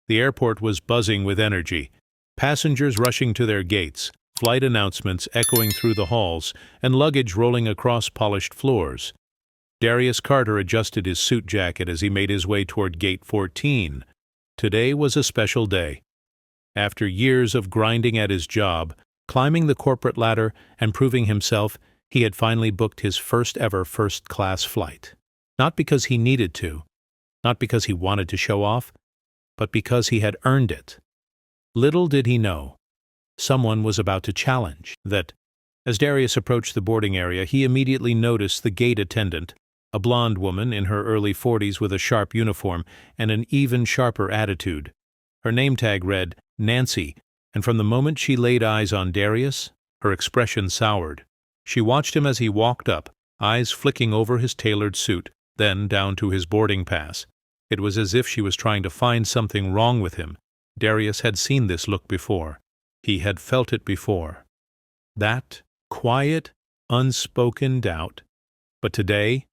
The airport was buzzing with energy, passengers rushing to their gates, flight announcements echoing through the halls, and luggage rolling across polished floors. Darius Carter adjusted his suit jacket as he made his way toward Gate 14. Today was a special day. After years of grinding at his job, climbing the corporate ladder, and proving himself, he had finally booked his first-ever first-class flight. Not because he needed to, not because he wanted to show off, but because he had earned it. Little did he know, someone was about to challenge that. As Darius approached the boarding area, he immediately noticed the gate attendant, a blonde woman in her early 40s with a sharp uniform and an even sharper attitude. Her name tag read Nancy, and from the moment she laid eyes on Darius, her expression soured. She watched him as he walked up, eyes flicking over his tailored suit, then down to his boarding pass. It was as if she was trying to find something wrong with him. Darius had seen this look before. He had felt it before. That quiet, unspoken doubt. But today,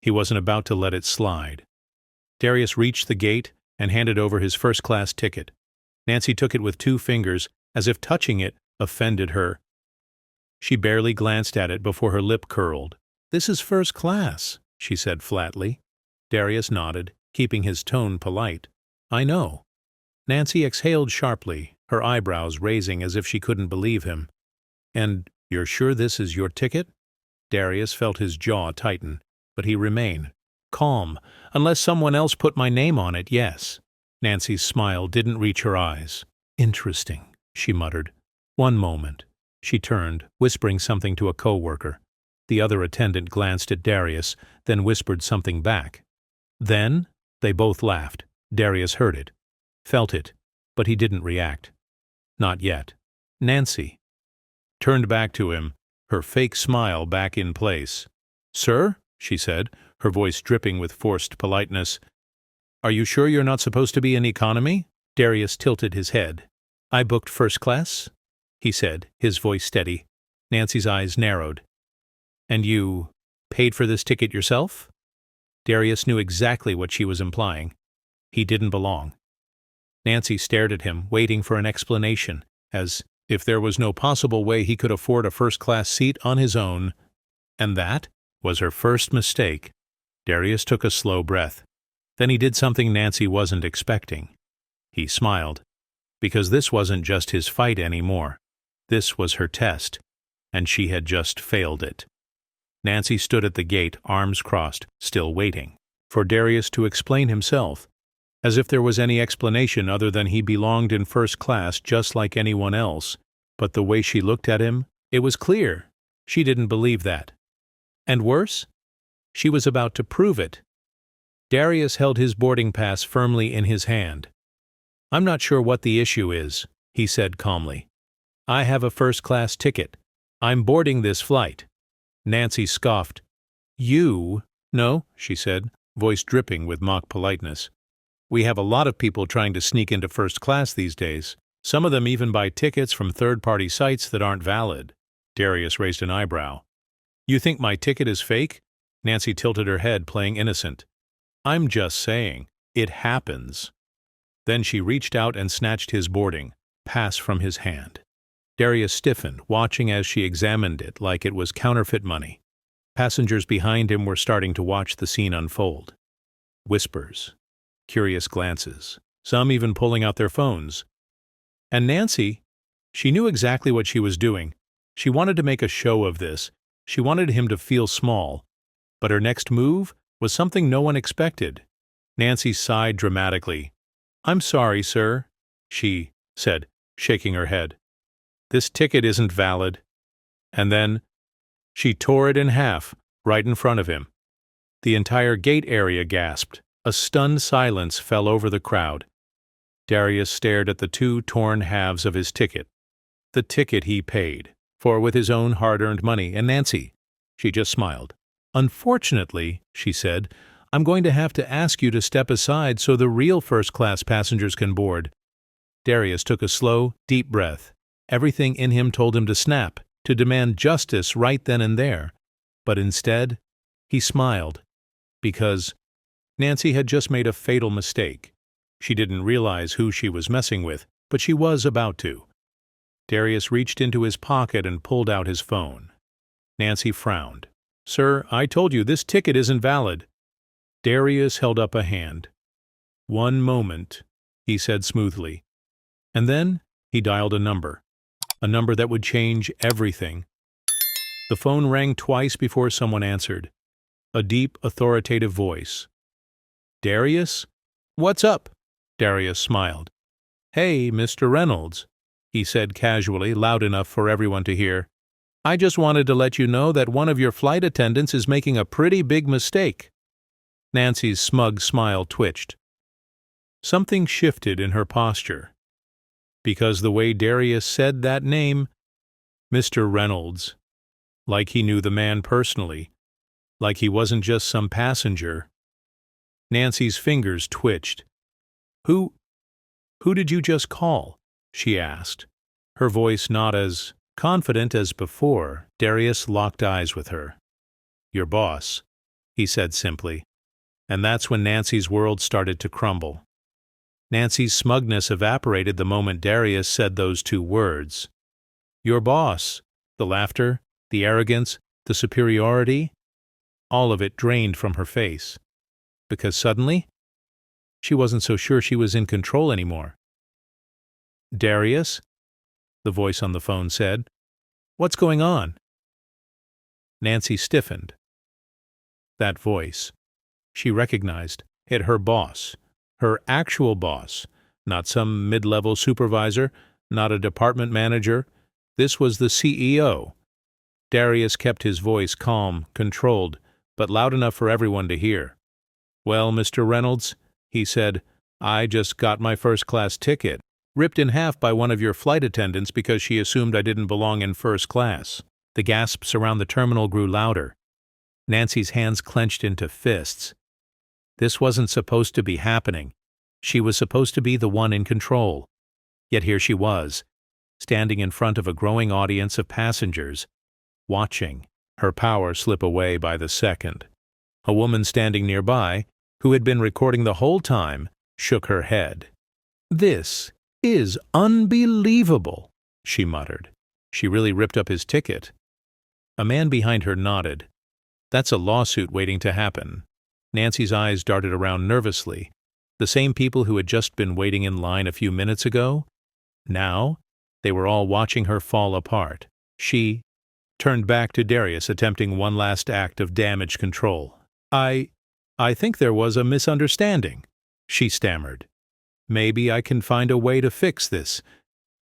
he wasn't about to let it slide. Darius reached the gate and handed over his first-class ticket. Nancy took it with 2 fingers, as if touching it offended her. She barely glanced at it before her lip curled. "This is first class," she said flatly. Darius nodded, keeping his tone polite. "I know." Nancy exhaled sharply, her eyebrows raising as if she couldn't believe him. "And you're sure this is your ticket?" Darius felt his jaw tighten, but he remained calm. "Unless someone else put my name on it, yes." Nancy's smile didn't reach her eyes. "Interesting," she muttered. "One moment." She turned, whispering something to a co-worker. The other attendant glanced at Darius, then whispered something back. Then they both laughed. Darius heard it, felt it, but he didn't react. Not yet. Nancy turned back to him, her fake smile back in place. "Sir," she said, her voice dripping with forced politeness, "are you sure you're not supposed to be in economy?" Darius tilted his head. "I booked first class," he said, his voice steady. Nancy's eyes narrowed. "And you paid for this ticket yourself?" Darius knew exactly what she was implying. He didn't belong. Nancy stared at him, waiting for an explanation, as if there was no possible way he could afford a first-class seat on his own. And that was her first mistake. Darius took a slow breath. Then he did something Nancy wasn't expecting. He smiled, because this wasn't just his fight anymore. This was her test, and she had just failed it. Nancy stood at the gate, arms crossed, still waiting for Darius to explain himself, as if there was any explanation other than he belonged in first class just like anyone else. But the way she looked at him, it was clear. She didn't believe that. And worse, she was about to prove it. Darius held his boarding pass firmly in his hand. "I'm not sure what the issue is," he said calmly. "I have a first-class ticket. I'm boarding this flight." Nancy scoffed. "You?" "No," she said, voice dripping with mock politeness. "We have a lot of people trying to sneak into first class these days. Some of them even buy tickets from third-party sites that aren't valid." Darius raised an eyebrow. "You think my ticket is fake?" Nancy tilted her head, playing innocent. "I'm just saying, it happens." Then she reached out and snatched his boarding pass from his hand. Darius stiffened, watching as she examined it like it was counterfeit money. Passengers behind him were starting to watch the scene unfold. Whispers, curious glances, some even pulling out their phones. And Nancy, she knew exactly what she was doing. She wanted to make a show of this. She wanted him to feel small. But her next move was something no one expected. Nancy sighed dramatically. "I'm sorry, sir," she said, shaking her head. "This ticket isn't valid." And then she tore it in half, right in front of him. The entire gate area gasped. A stunned silence fell over the crowd. Darius stared at the 2 torn halves of his ticket. The ticket he paid for with his own hard-earned money. And Nancy, she just smiled. "Unfortunately," she said, "I'm going to have to ask you to step aside so the real first-class passengers can board." Darius took a slow, deep breath. Everything in him told him to snap, to demand justice right then and there. But instead, he smiled, because Nancy had just made a fatal mistake. She didn't realize who she was messing with, but she was about to. Darius reached into his pocket and pulled out his phone. Nancy frowned. "Sir, I told you this ticket isn't valid." Darius held up a hand. "One moment," he said smoothly. And then he dialed a number that would change everything. The phone rang twice before someone answered. A deep, authoritative voice. "Darius?" "What's up?" Darius smiled. "Hey, Mr. Reynolds," he said casually, loud enough for everyone to hear. "I just wanted to let you know that one of your flight attendants is making a pretty big mistake." Nancy's smug smile twitched. Something shifted in her posture. Because the way Darius said that name, Mr. Reynolds, like he knew the man personally, like he wasn't just some passenger. Nancy's fingers twitched. Who did you just call?" she asked, her voice not as confident as before. Darius locked eyes with her. "Your boss," he said simply. And that's when Nancy's world started to crumble. Nancy's smugness evaporated the moment Darius said those two words. "Your boss." The laughter, the arrogance, the superiority, all of it drained from her face. Because suddenly, she wasn't so sure she was in control anymore. "Darius?" the voice on the phone said. "What's going on?" Nancy stiffened. That voice. She recognized it, her boss, her actual boss, not some mid-level supervisor, not a department manager. This was the CEO. Darius kept his voice calm, controlled, but loud enough for everyone to hear. "Well, Mr. Reynolds," he said, "I just got my first-class ticket, ripped in half by one of your flight attendants because she assumed I didn't belong in first class." The gasps around the terminal grew louder. Nancy's hands clenched into fists. This wasn't supposed to be happening. She was supposed to be the one in control. Yet here she was, standing in front of a growing audience of passengers, watching her power slip away by the second. A woman standing nearby, who had been recording the whole time, shook her head. "This is unbelievable," she muttered. "She really ripped up his ticket." A man behind her nodded. "That's a lawsuit waiting to happen." Nancy's eyes darted around nervously. The same people who had just been waiting in line a few minutes ago? Now, they were all watching her fall apart. She turned back to Darius, attempting one last act of damage control. I think there was a misunderstanding," she stammered. "Maybe I can find a way to fix this."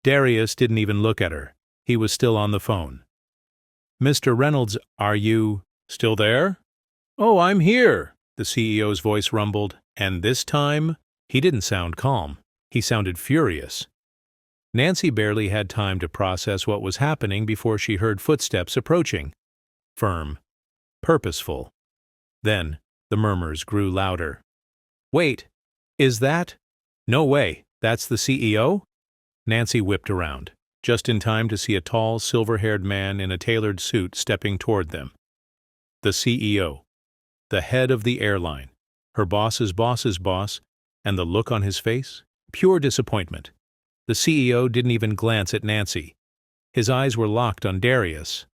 Darius didn't even look at her. He was still on the phone. "Mr. Reynolds, are you still there?" "Oh, I'm here," the CEO's voice rumbled, and this time, he didn't sound calm. He sounded furious. Nancy barely had time to process what was happening before she heard footsteps approaching. Firm. Purposeful. Then, the murmurs grew louder. "Wait, is that? No way, that's the CEO?" Nancy whipped around, just in time to see a tall, silver-haired man in a tailored suit stepping toward them. The CEO. The head of the airline, her boss's boss's boss, and the look on his face? Pure disappointment. The CEO didn't even glance at Nancy. His eyes were locked on Darius.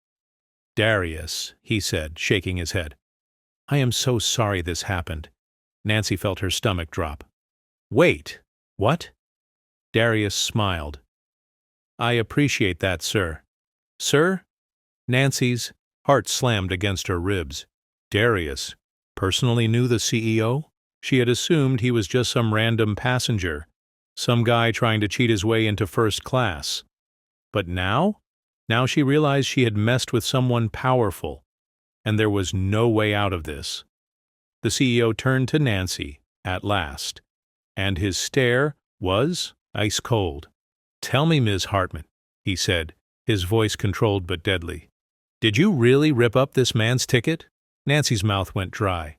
"Darius," he said, shaking his head. "I am so sorry this happened." Nancy felt her stomach drop. "Wait, what?" Darius smiled. "I appreciate that, sir." "Sir?" Nancy's heart slammed against her ribs. Darius personally knew the CEO? She had assumed he was just some random passenger, some guy trying to cheat his way into first class. But now? Now she realized she had messed with someone powerful, and there was no way out of this. The CEO turned to Nancy, at last, and his stare was ice cold. "Tell me, Ms. Hartman," he said, his voice controlled but deadly. "Did you really rip up this man's ticket?" Nancy's mouth went dry.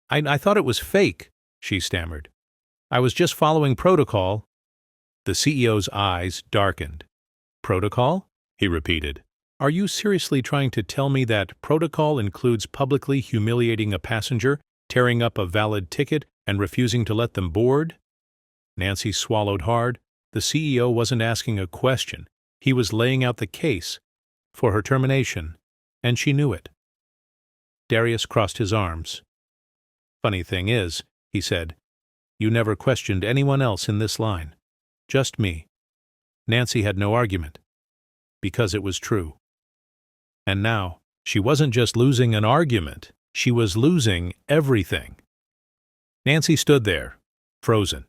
I thought it was fake," she stammered. "I was just following protocol." The CEO's eyes darkened. "Protocol?" he repeated. "Are you seriously trying to tell me that protocol includes publicly humiliating a passenger, tearing up a valid ticket, and refusing to let them board?" Nancy swallowed hard. The CEO wasn't asking a question. He was laying out the case for her termination, and she knew it. Darius crossed his arms. "Funny thing is," he said, "you never questioned anyone else in this line. Just me." Nancy had no argument, because it was true. And now, she wasn't just losing an argument, she was losing everything. Nancy stood there, frozen.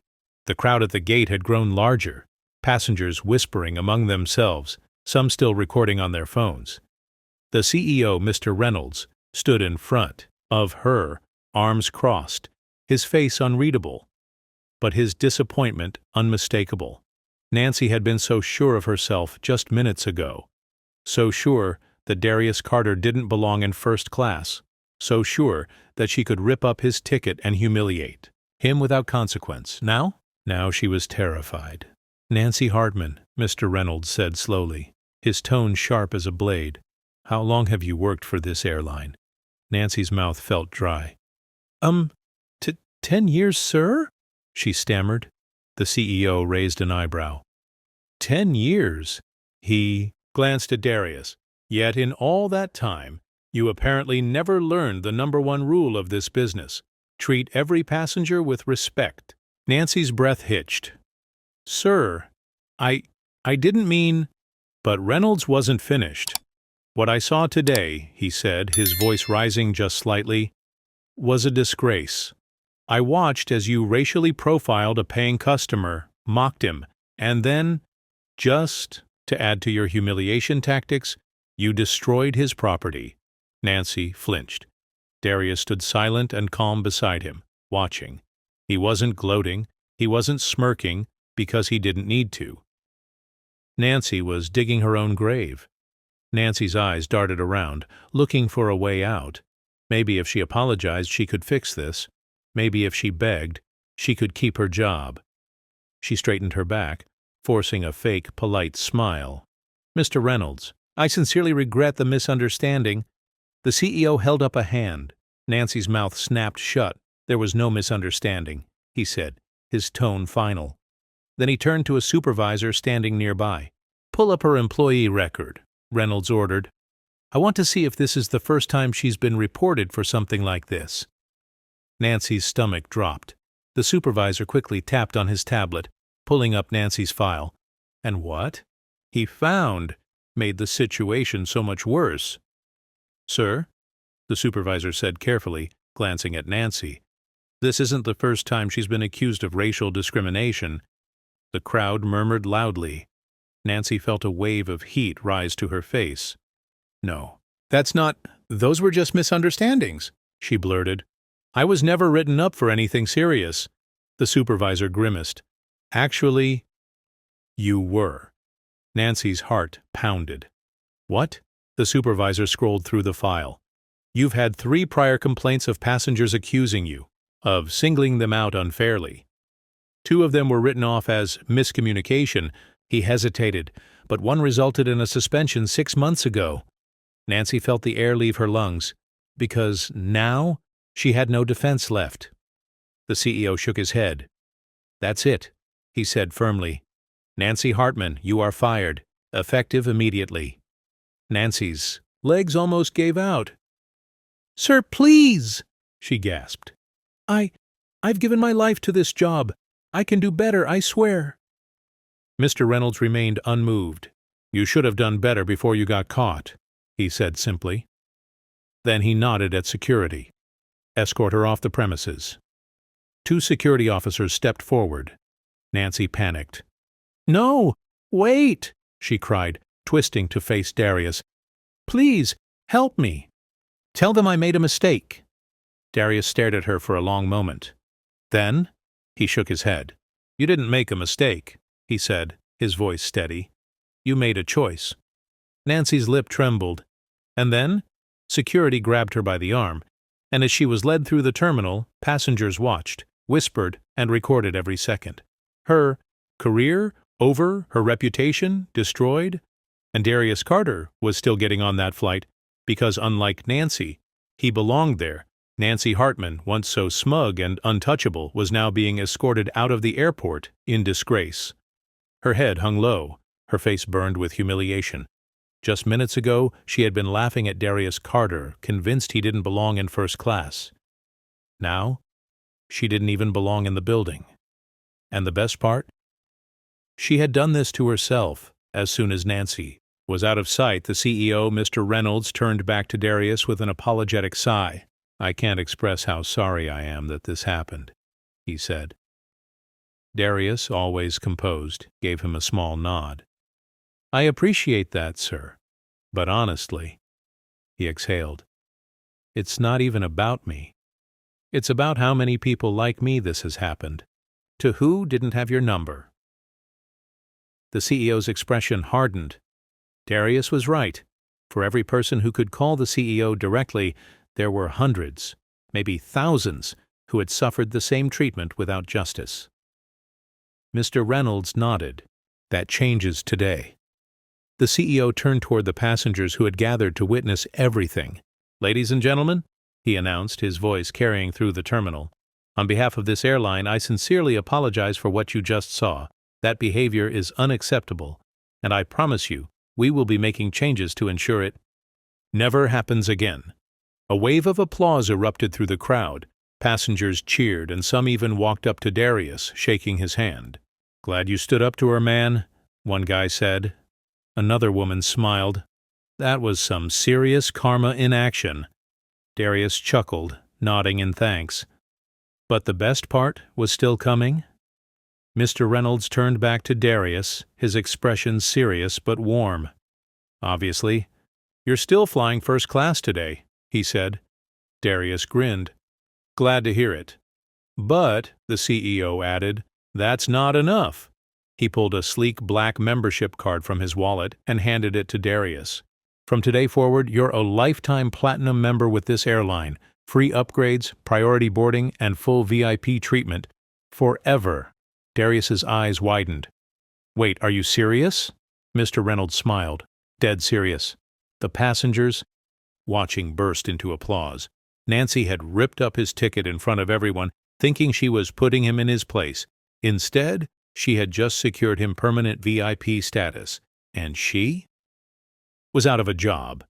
The crowd at the gate had grown larger, passengers whispering among themselves, some still recording on their phones. The CEO, Mr. Reynolds, stood in front of her, arms crossed, his face unreadable, but his disappointment unmistakable. Nancy had been so sure of herself just minutes ago, so sure that Darius Carter didn't belong in first class, so sure that she could rip up his ticket and humiliate him without consequence. Now she was terrified. "Nancy Hartman," Mr. Reynolds said slowly, his tone sharp as a blade. "How long have you worked for this airline?" Nancy's mouth felt dry. 10 years, sir?" she stammered. The CEO raised an eyebrow. 10 years? He glanced at Darius. "Yet in all that time, you apparently never learned the #1 rule of this business. Treat every passenger with respect." Nancy's breath hitched. "Sir, I didn't mean—" But Reynolds wasn't finished. "What I saw today," he said, his voice rising just slightly, "was a disgrace. I watched as you racially profiled a paying customer, mocked him, and then, just to add to your humiliation tactics, you destroyed his property." Nancy flinched. Darius stood silent and calm beside him, watching. He wasn't gloating, he wasn't smirking, because he didn't need to. Nancy was digging her own grave. Nancy's eyes darted around, looking for a way out. Maybe if she apologized she could fix this. Maybe if she begged, she could keep her job. She straightened her back, forcing a fake, polite smile. "Mr. Reynolds, I sincerely regret the misunderstanding." The CEO held up a hand. Nancy's mouth snapped shut. "There was no misunderstanding," he said, his tone final. Then he turned to a supervisor standing nearby. "Pull up her employee record," Reynolds ordered. "I want to see if this is the first time she's been reported for something like this." Nancy's stomach dropped. The supervisor quickly tapped on his tablet, pulling up Nancy's file. And what he found made the situation so much worse. "Sir," the supervisor said carefully, glancing at Nancy, "this isn't the first time she's been accused of racial discrimination." The crowd murmured loudly. Nancy felt a wave of heat rise to her face. "No, that's not— those were just misunderstandings," she blurted. "I was never written up for anything serious." The supervisor grimaced. "Actually, you were." Nancy's heart pounded. "What?" The supervisor scrolled through the file. "You've had 3 prior complaints of passengers accusing you of singling them out unfairly. 2 of them were written off as miscommunication." He hesitated, "but one resulted in a suspension 6 months ago." Nancy felt the air leave her lungs, because now she had no defense left. The CEO shook his head. "That's it," he said firmly. "Nancy Hartman, you are fired, effective immediately." Nancy's legs almost gave out. "Sir, please!" she gasped. I've given my life to this job. I can do better, I swear." Mr. Reynolds remained unmoved. "You should have done better before you got caught," he said simply. Then he nodded at security. "Escort her off the premises." 2 security officers stepped forward. Nancy panicked. "No, wait!" she cried, twisting to face Darius. "Please, help me. Tell them I made a mistake." Darius stared at her for a long moment. Then he shook his head. "You didn't make a mistake," he said, his voice steady. "You made a choice." Nancy's lip trembled. And then security grabbed her by the arm, and as she was led through the terminal, passengers watched, whispered, and recorded every second. Her career over, her reputation destroyed, and Darius Carter was still getting on that flight because, unlike Nancy, he belonged there Nancy Hartman, once so smug and untouchable, was now being escorted out of the airport in disgrace. Her head hung low, her face burned with humiliation. Just minutes ago, she had been laughing at Darius Carter, convinced he didn't belong in first class. Now, she didn't even belong in the building. And the best part? She had done this to herself. As soon as Nancy was out of sight, the CEO, Mr. Reynolds, turned back to Darius with an apologetic sigh. "I can't express how sorry I am that this happened," he said. Darius, always composed, gave him a small nod. "I appreciate that, sir. But honestly," he exhaled, "it's not even about me. It's about how many people like me this has happened. To who didn't have your number?" The CEO's expression hardened. Darius was right. For every person who could call the CEO directly, there were hundreds, maybe thousands, who had suffered the same treatment without justice. Mr. Reynolds nodded. "That changes today." The CEO turned toward the passengers who had gathered to witness everything. "Ladies and gentlemen," he announced, his voice carrying through the terminal, "on behalf of this airline, I sincerely apologize for what you just saw. That behavior is unacceptable, and I promise you, we will be making changes to ensure it never happens again." A wave of applause erupted through the crowd. Passengers cheered, and some even walked up to Darius, shaking his hand. "Glad you stood up to her, man," one guy said. Another woman smiled. "That was some serious karma in action." Darius chuckled, nodding in thanks. But the best part was still coming. Mr. Reynolds turned back to Darius, his expression serious but warm. "Obviously, you're still flying first class today," he said. Darius grinned. "Glad to hear it. But," the CEO added, "that's not enough." He pulled a sleek black membership card from his wallet and handed it to Darius. "From today forward, you're a lifetime platinum member with this airline. Free upgrades, priority boarding, and full VIP treatment. Forever." Darius's eyes widened. "Wait, are you serious?" Mr. Reynolds smiled. "Dead serious." The passengers, watching, burst into applause. Nancy had ripped up his ticket in front of everyone, thinking she was putting him in his place. Instead, she had just secured him permanent VIP status, and she was out of a job.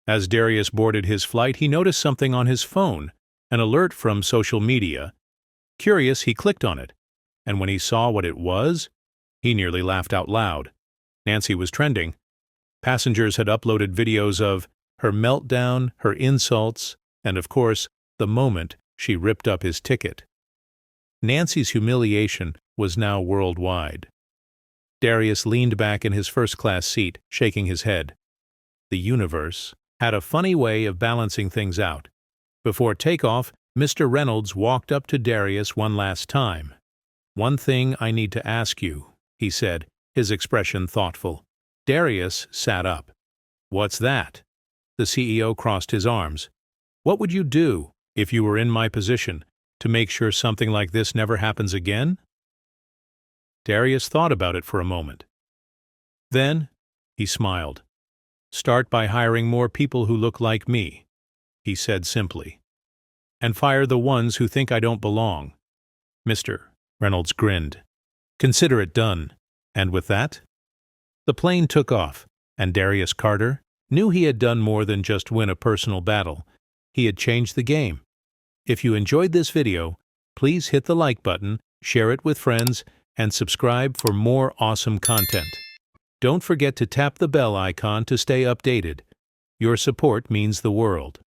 As Darius boarded his flight, he noticed something on his phone, an alert from social media. Curious, he clicked on it, and when he saw what it was, he nearly laughed out loud. Nancy was trending. Passengers had uploaded videos of her meltdown, her insults, and of course, the moment she ripped up his ticket. Nancy's humiliation was now worldwide. Darius leaned back in his first-class seat, shaking his head. The universe had a funny way of balancing things out. Before takeoff, Mr. Reynolds walked up to Darius one last time. "One thing I need to ask you," he said, his expression thoughtful. Darius sat up. "What's that?" The CEO crossed his arms. "What would you do, if you were in my position, to make sure something like this never happens again?" Darius thought about it for a moment. Then, he smiled. "Start by hiring more people who look like me," he said simply. "And fire the ones who think I don't belong." Mr. Reynolds grinned. "Consider it done." And with that, the plane took off, and Darius Carter knew he had done more than just win a personal battle. He had changed the game. If you enjoyed this video, please hit the like button, share it with friends, and subscribe for more awesome content. Don't forget to tap the bell icon to stay updated. Your support means the world.